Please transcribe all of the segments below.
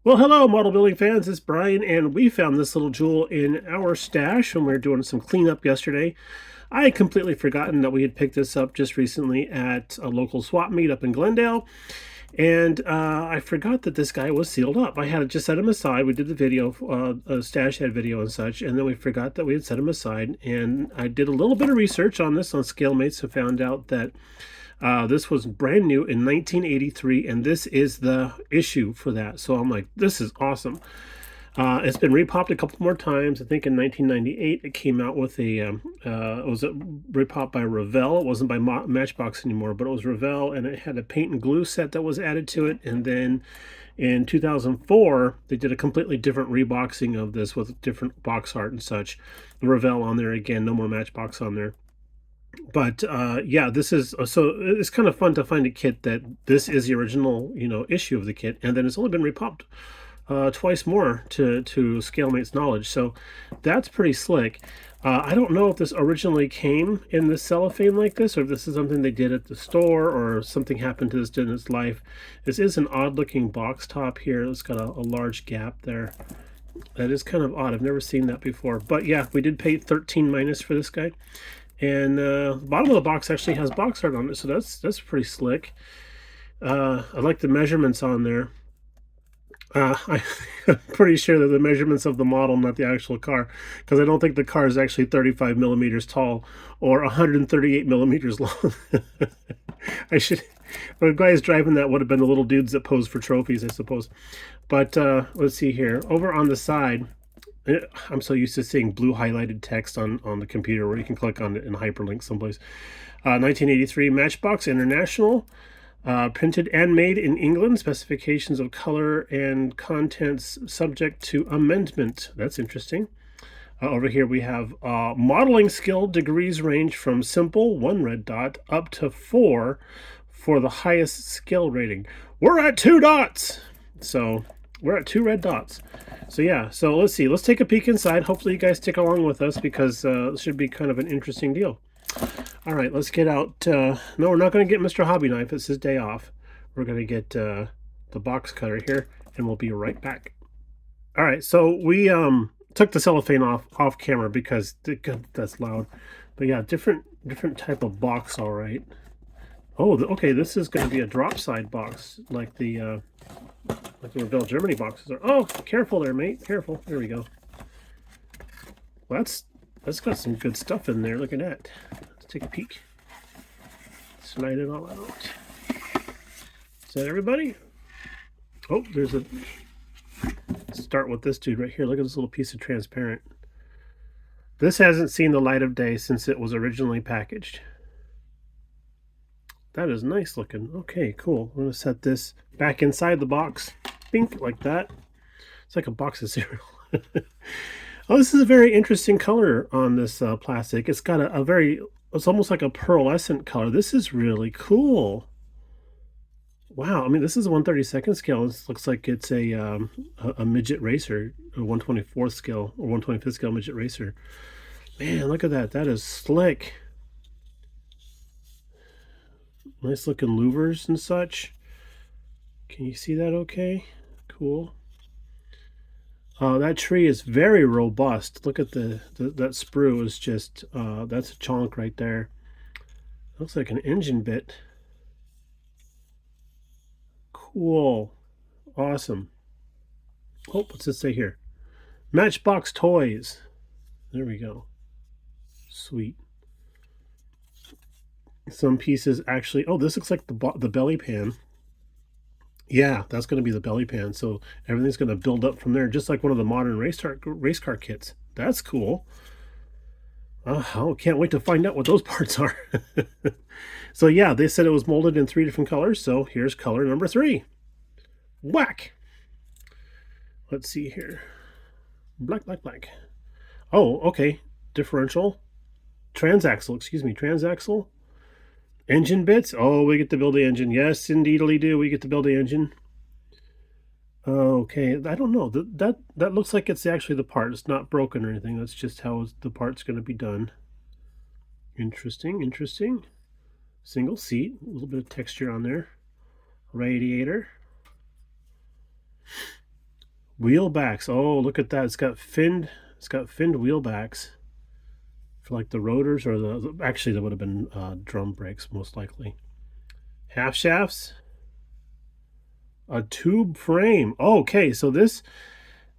Well, hello, model building fans. It's Brian, and we found this little jewel in our stash when we were doing some cleanup yesterday. I had completely forgotten that we had picked this up just recently at a local swap meet up in Glendale, and I forgot that this guy was sealed up. I had just set him aside. We did the video, a stash head video and such, and then we forgot that we had set him aside. And I did a little bit of research on this on ScaleMates and found out that this was brand new in 1983, and this is the issue for that. So I'm like, this is awesome. It's been repopped a couple more times. I think in 1998 it came out with it was a repopped by Revell. It wasn't by Matchbox anymore, but it was Revell, and it had a paint and glue set that was added to it. And then in 2004 they did a completely different reboxing of this with different box art and such. Revell on there again, no more Matchbox on there. But yeah, this is so it's kind of fun to find a kit that this is the original, issue of the kit, and then it's only been repopped twice more to ScaleMate's knowledge. So that's pretty slick. I don't know if this originally came in the cellophane like this, or if this is something they did at the store, or something happened to this in its life. This is an odd looking box top here. It's got a large gap there. That is kind of odd. I've never seen that before. But yeah, we did pay 13 minus for this guy. And the bottom of the box actually has box art on it, so that's pretty slick. I like the measurements on there. I'm pretty sure they're the measurements of the model, not the actual car, because I don't think the car is actually 35 millimeters tall or 138 millimeters long. I should. The guys driving that would have been the little dudes that pose for trophies, I suppose. But let's see here. Over on the side, I'm so used to seeing blue highlighted text on the computer where you can click on it and hyperlink someplace. 1983 Matchbox International, printed and made in England. Specifications of color and contents subject to amendment. That's interesting. Over here we have modeling skill degrees range from simple, 1 red dot, up to 4 for the highest skill rating. We're at 2 dots! So we're at 2 red dots. So yeah, so let's see. Let's take a peek inside. Hopefully you guys stick along with us, because it should be kind of an interesting deal. All right, let's get out. No, we're not going to get Mr. Hobby Knife. It's his day off. We're going to get the box cutter here, and we'll be right back. All right, so we took the cellophane off camera because that's loud. But yeah, different type of box. All right. Oh, okay. This is going to be a drop side box, like the Revell Germany boxes are. Oh, careful there, mate. Careful. There we go. Well, that's got some good stuff in there. Look at that. Let's take a peek. Slide it all out. Is that everybody? Oh, there's a... Let's start with this dude right here. Look at this little piece of transparent. This hasn't seen the light of day since it was originally packaged. That is nice looking. Okay, cool. I'm going to set this back inside the box. Bink, like that. It's like a box of cereal. Oh, this is a very interesting color on this plastic. It's got a very, it's almost like a pearlescent color. This is really cool. Wow, I mean, this is a 1/32 scale. This looks like it's a midget racer, a 1/24 scale or 1/25 scale midget racer. Man, look at that. That is slick. Nice looking louvers and such. Can you see that okay? Cool. That tree is very robust. Look at that sprue is just, that's a chunk right there. Looks like an engine bit. Cool. Awesome. Oh, what's this say here? Matchbox Toys. There we go. Sweet. Some pieces actually, oh, this looks like the belly pan. Yeah, that's going to be the belly pan. So everything's going to build up from there, just like one of the modern race car kits. That's cool. Oh, can't wait to find out what those parts are. So yeah, they said it was molded in 3 different colors. So here's color number 3. Whack. Let's see here. Black, black, black. Oh, okay. Differential. Transaxle, excuse me. Transaxle. Engine bits. Oh, we get to build the engine. Yes, indeedly do. We get to build the engine. Okay, I don't know. That looks like it's actually the part. It's not broken or anything. That's just how the part's going to be done. Interesting, interesting. Single seat. A little bit of texture on there. Radiator. Wheel backs. Oh, look at that. It's got finned wheel backs for like the rotors, or actually that would have been drum brakes most likely. Half shafts. A tube frame. Okay, so this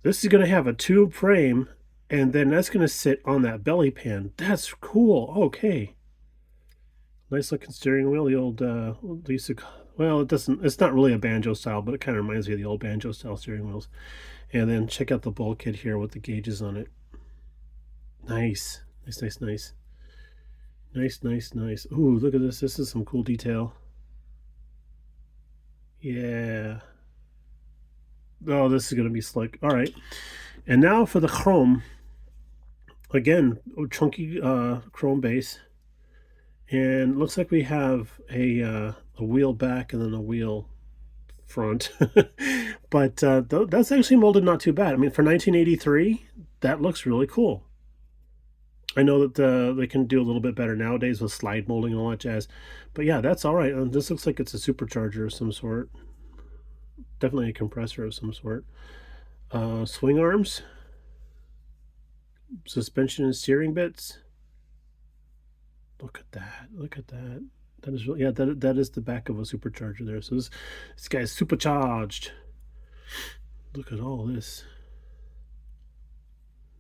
is going to have a tube frame, and then that's going to sit on that belly pan. That's cool. Okay. Nice looking steering wheel. The old, well, it's not really a banjo style, but it kind of reminds me of the old banjo style steering wheels. And then check out the bulkhead here with the gauges on it. Nice. Nice, nice, nice. Nice, nice, nice. Ooh, look at this. This is some cool detail. Yeah. Oh, this is going to be slick. All right. And now for the chrome. Again, chunky chrome base. And looks like we have a wheel back and then a wheel front. But that's actually molded not too bad. I mean, for 1983, that looks really cool. I know that they can do a little bit better nowadays with slide molding and all that jazz. But yeah, that's all right. This looks like it's a supercharger of some sort. Definitely a compressor of some sort. Swing arms. Suspension and steering bits. Look at that. Look at that. That is really, yeah, that is the back of a supercharger there. So this guy's supercharged. Look at all this.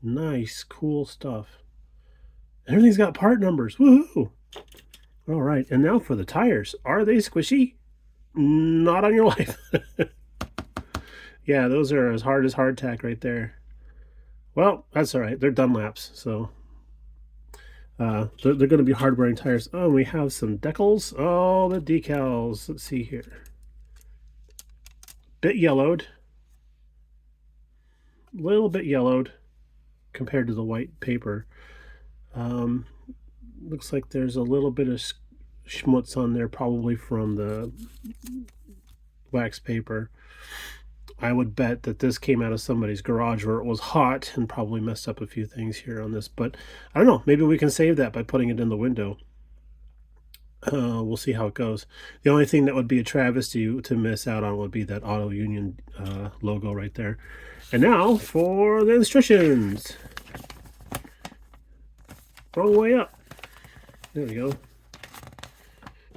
Nice, cool stuff. Everything's got part numbers. Woohoo! All right, and now for the tires. Are they squishy? Not on your life. Yeah, those are as hardtack right there. Well, that's all right. They're Dunlops, so they're going to be hard-wearing tires. Oh, we have some decals. Oh, the decals. Let's see here. Bit yellowed. Little bit yellowed compared to the white paper. Looks like there's a little bit of schmutz on there, probably from the wax paper. I would bet that this came out of somebody's garage where it was hot and probably messed up a few things here on this. But I don't know. Maybe we can save that by putting it in the window. We'll see how it goes. The only thing that would be a travesty to miss out on would be that Auto Union logo right there. And now for the instructions. Wrong way up. There we go.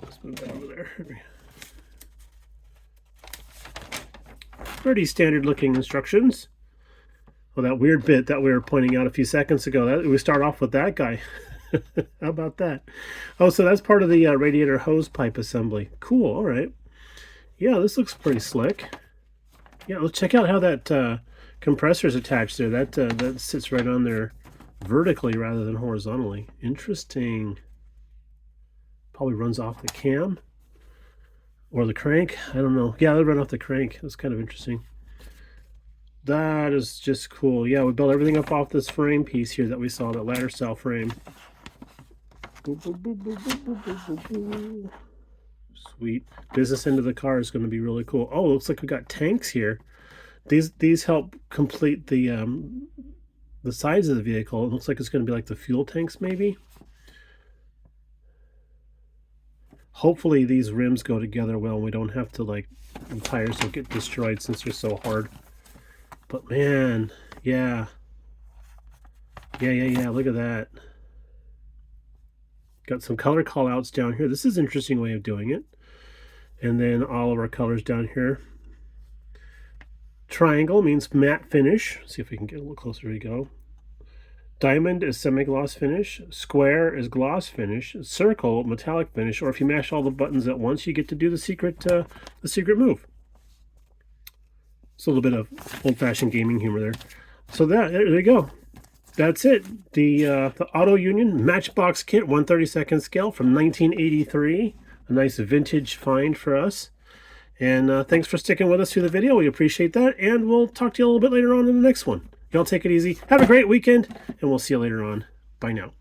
Let's move that over there. Pretty standard looking instructions. Well, that weird bit that we were pointing out a few seconds ago, we start off with that guy. How about that? Oh, so that's part of the radiator hose pipe assembly. Cool, all right. Yeah, this looks pretty slick. Yeah, let's check out how that compressor is attached there. That sits right on there vertically rather than horizontally. Interesting. Probably runs off the cam. Or the crank, I don't know. Yeah, they run off the crank. That's kind of interesting. That is just cool. Yeah, we built everything up off this frame piece here that we saw, that ladder style frame. Sweet. Business end of the car is going to be really cool. Oh, looks like we got tanks here. These help complete the sides of the vehicle. It looks like it's going to be like the fuel tanks, maybe. Hopefully these rims go together well and we don't have to, like, the tires don't get destroyed since they're so hard. But man, yeah. Yeah, look at that. Got some color call outs down here. This is an interesting way of doing it. And then all of our colors down here. Triangle means matte finish. Let's see if we can get a little closer. Here we go. Diamond is semi-gloss finish. Square is gloss finish. Circle, metallic finish. Or if you mash all the buttons at once, you get to do the secret move. It's a little bit of old-fashioned gaming humor there. So there you go. That's it. The Auto Union Matchbox Kit 1/32 scale from 1983. A nice vintage find for us. And thanks for sticking with us through the video. We appreciate that. And we'll talk to you a little bit later on in the next one. Y'all take it easy. Have a great weekend, and we'll see you later on. Bye now.